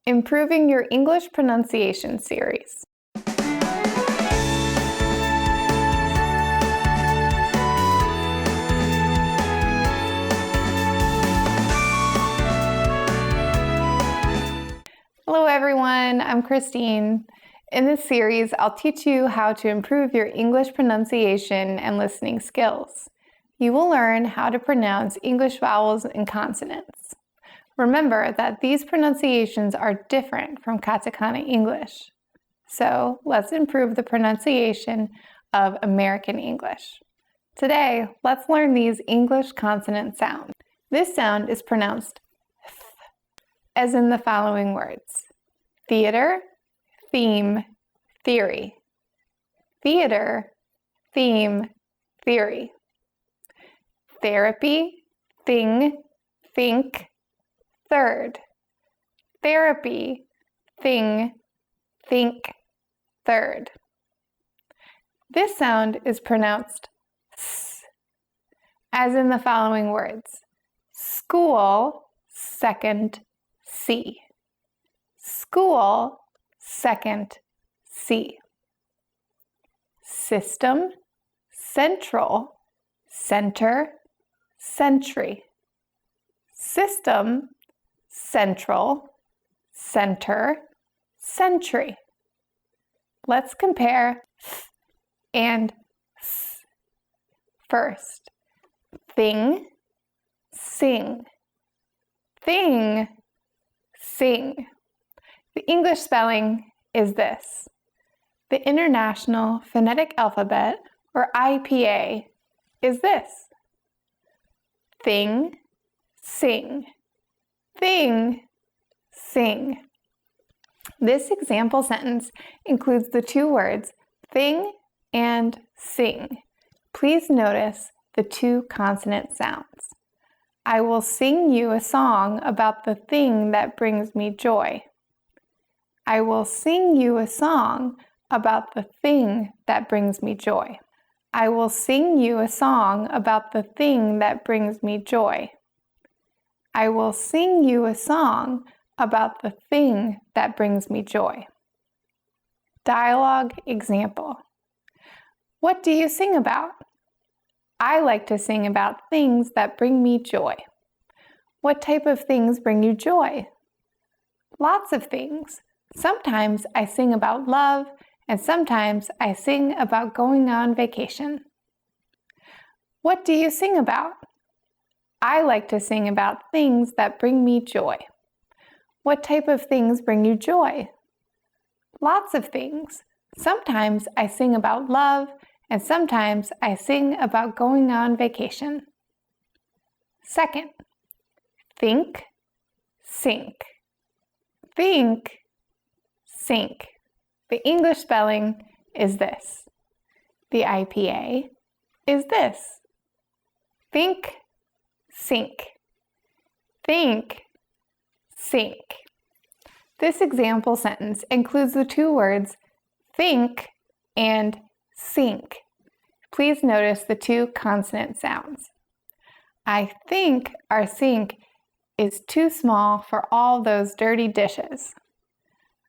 Improving Your English Pronunciation series. Hello everyone, I'm Christine. In this series, I'll teach you how to improve your English pronunciation and listening skills. You will learn how to pronounce English vowels and consonants. Remember that these pronunciations are different from katakana English. So let's improve the pronunciation of American English. Today, let's learn these English consonant sounds. This sound is pronounced th, as in the following words: theater, theme, theory. Theater, theme, theory. Therapy, thing, think, third. Therapy, thing, think, third. This sound is pronounced s, as in the following words: school, second, C. School, second, C. System, central, center, century. System, central, center, century. Let's compare th and s. First, thing, sing. Thing, sing. The English spelling is this. The International Phonetic Alphabet, or IPA, is this. Thing, sing. Thing, sing. This example sentence includes the two words thing and sing. Please notice the two consonant sounds. I will sing you a song about the thing that brings me joy. I will sing you a song about the thing that brings me joy. I will sing you a song about the thing that brings me joy. I will sing you a song about the thing that brings me joy. Dialogue example. What do you sing about? I like to sing about things that bring me joy. What type of things bring you joy? Lots of things. Sometimes I sing about love, and sometimes I sing about going on vacation. What do you sing about? I like to sing about things that bring me joy. What type of things bring you joy? Lots of things. Sometimes I sing about love, and sometimes I sing about going on vacation. Second, think, sink. Think, sink. The English spelling is this. The IPA is this. Think, sink. Think, sink. This example sentence includes the two words think and sink. Please notice the two consonant sounds. I think our sink is too small for all those dirty dishes.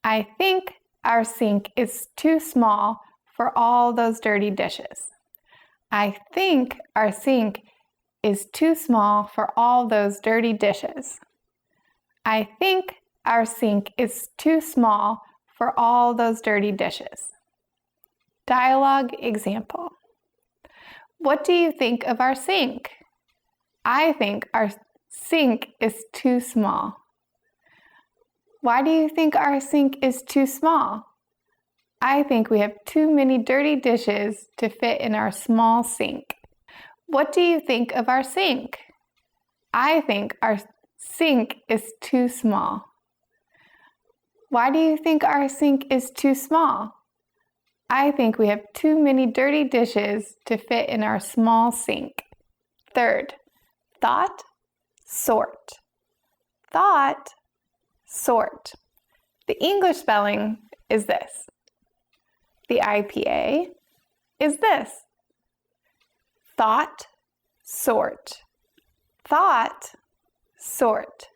I think our sink is too small for all those dirty dishes. I think our sink is too small for all those dirty dishes. I think our sink is too small for all those dirty dishes. Dialogue example. What do you think of our sink? I think our sink is too small. Why do you think our sink is too small? I think we have too many dirty dishes to fit in our small sink. What do you think of our sink? I think our sink is too small. Why do you think our sink is too small? I think we have too many dirty dishes to fit in our small sink. Third, thought, sort. Thought, sort. The English spelling is this. The IPA is this. Thought, sort. Thought, sort.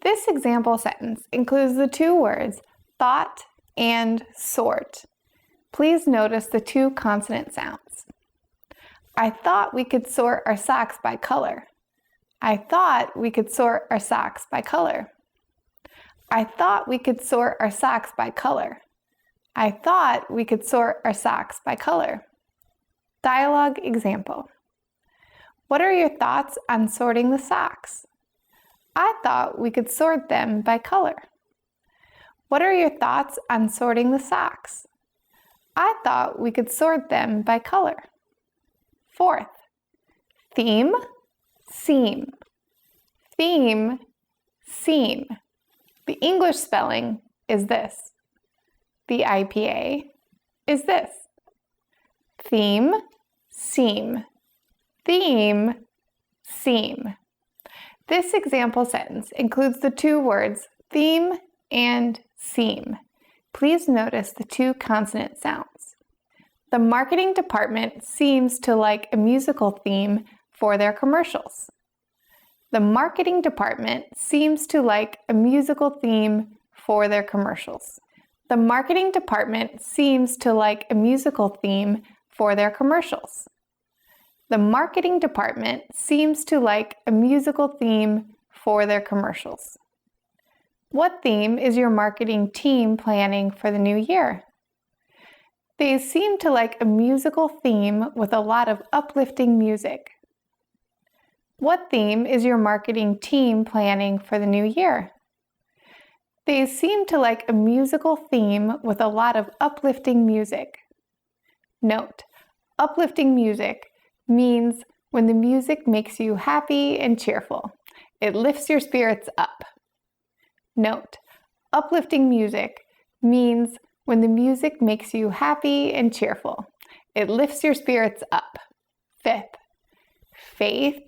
This example sentence includes the two words thought and sort. Please notice the two consonant sounds. I thought we could sort our socks by color. I thought we could sort our socks by color. I thought we could sort our socks by color. I thought we could sort our socks by color. Dialogue example. What are your thoughts on sorting the socks? I thought we could sort them by color. What are your thoughts on sorting the socks? I thought we could sort them by color. Fourth, theme, seam. Theme, seam. The English spelling is this. The IPA is this. Theme, seam. Theme, seam. This example sentence includes the two words theme and seam. Please notice the two consonant sounds. The marketing department seems to like a musical theme for their commercials. The marketing department seems to like a musical theme for their commercials. The marketing department seems to like a musical theme for their commercials. The marketing department seems to like a musical theme for their commercials. What theme is your marketing team planning for the new year? They seem to like a musical theme with a lot of uplifting music. What theme is your marketing team planning for the new year? They seem to like a musical theme with a lot of uplifting music. Note, uplifting music means when the music makes you happy and cheerful. It lifts your spirits up. Note, uplifting music means when the music makes you happy and cheerful. It lifts your spirits up. Fifth, faith,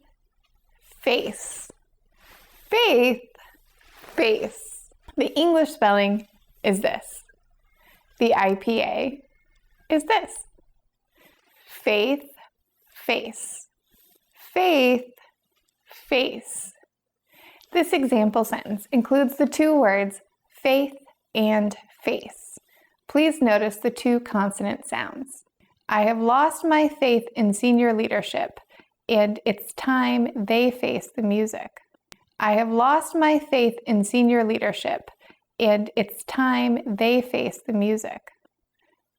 face. Faith, face. The English spelling is this. The IPA is this. Faith, face. Faith, face. This example sentence includes the two words faith and face. Please notice the two consonant sounds. I have lost my faith in senior leadership, and it's time they face the music. I have lost my faith in senior leadership, and it's time they face the music.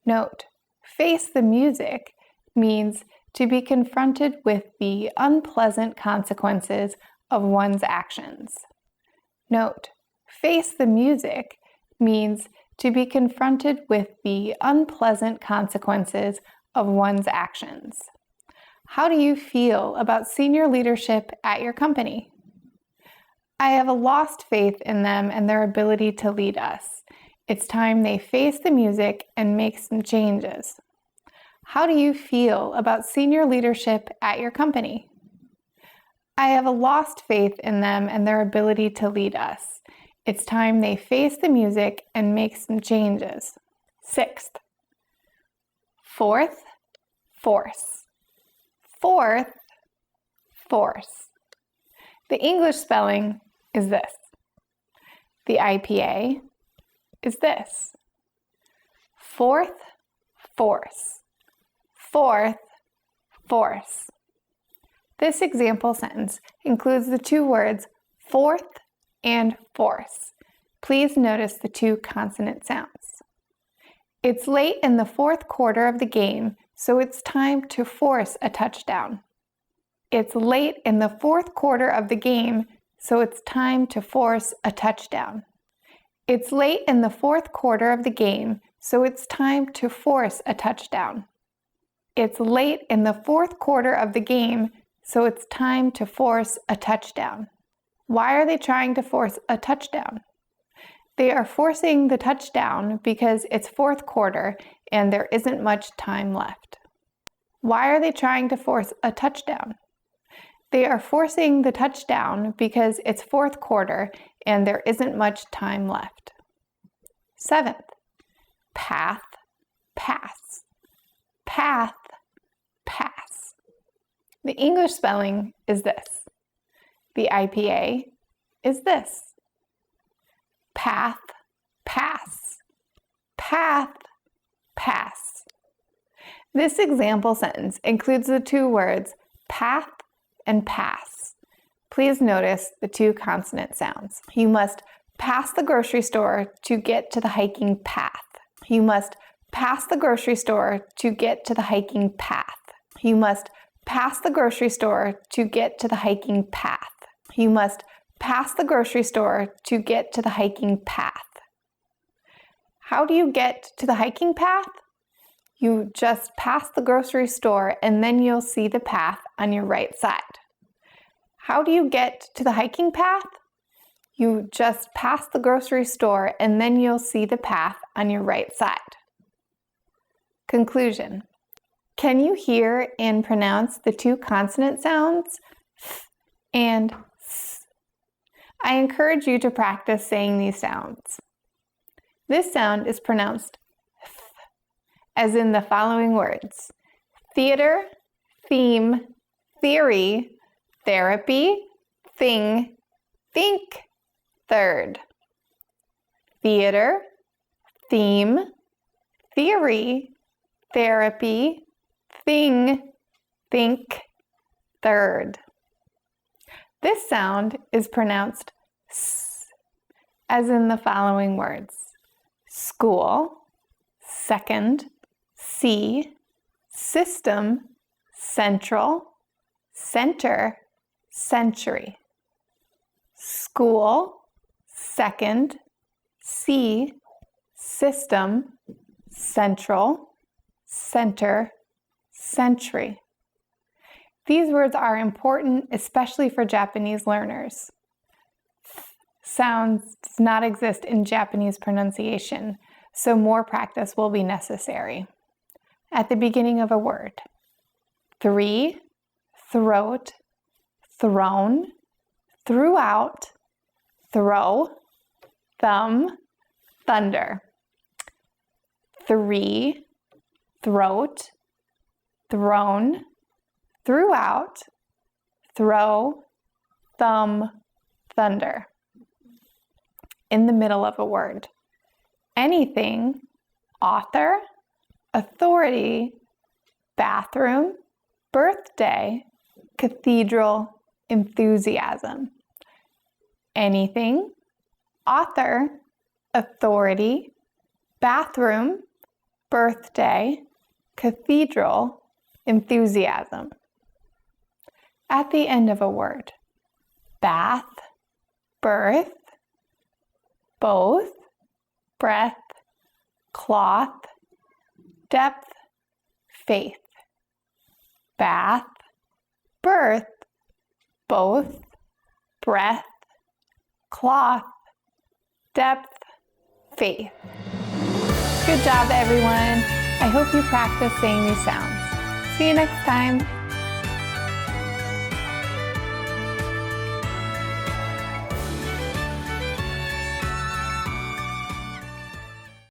Note, face the music means to be confronted with the unpleasant consequences of one's actions. Note, face the music means to be confronted with the unpleasant consequences of one's actions. How do you feel about senior leadership at your company? I have lost faith in them and their ability to lead us. It's time they face the music and make some changes. How do you feel about senior leadership at your company? I have lost faith in them and their ability to lead us. It's time they face the music and make some changes. Sixth, fourth, force. Fourth, force. The English spelling is this. The IPA is this. Fourth, force. Fourth, force. This example sentence includes the two words fourth and force. Please notice the two consonant sounds. It's late in the fourth quarter of the game, so it's time to force a touchdown. It's late in the fourth quarter of the game, so it's time to force a touchdown. It's late in the fourth quarter of the game, so it's time to force a touchdown. It's late in the fourth quarter of the game, so it's time to force a touchdown. Why are they trying to force a touchdown? They are forcing the touchdown because it's fourth quarter and there isn't much time left. Why are they trying to force a touchdown? They are forcing the touchdown because it's fourth quarter and there isn't much time left. Seventh, path, pass. Path, pass. The English spelling is this. The IPA is this. path, pass. Path, pass. This example sentence includes the two words path and pass. Please notice the two consonant sounds. You must pass the grocery store to get to the hiking path. You must pass the grocery store to get to the hiking path. You must pass the grocery store to get to the hiking path. You must pass the grocery store to get to the hiking path. How do you get to the hiking path? You just pass the grocery store and then you'll see the path on your right side. How do you get to the hiking path? You just pass the grocery store and then you'll see the path on your right side. Conclusion. Can you hear and pronounce the two consonant sounds th and s? I encourage you to practice saying these sounds. This sound is pronounced th, as in the following words: theater, theme, theory, therapy, thing, think, third. Theater, theme, theory, therapy, thing, think, third. This sound is pronounced s, as in the following words: school, second, see, system, central, center, century. School, second, see, system, central, center, century. These words are important, especially for Japanese learners. Sounds does not exist in Japanese pronunciation, so more practice will be necessary. At the beginning of a word: 3, throat, thrown, throughout, throw, thumb, thunder. 3, throat, thrown, throughout, throw, thumb, thunder. In the middle of a word: anything, author, authority, bathroom, birthday, cathedral, enthusiasm. Anything, author, authority, bathroom, birthday, cathedral, enthusiasm. At the end of a word: bath, birth, both, breath, cloth, depth, faith. Bath, birth, both, breath, cloth, depth, faith. Good job, everyone. I hope you practice saying these sounds. See you next time.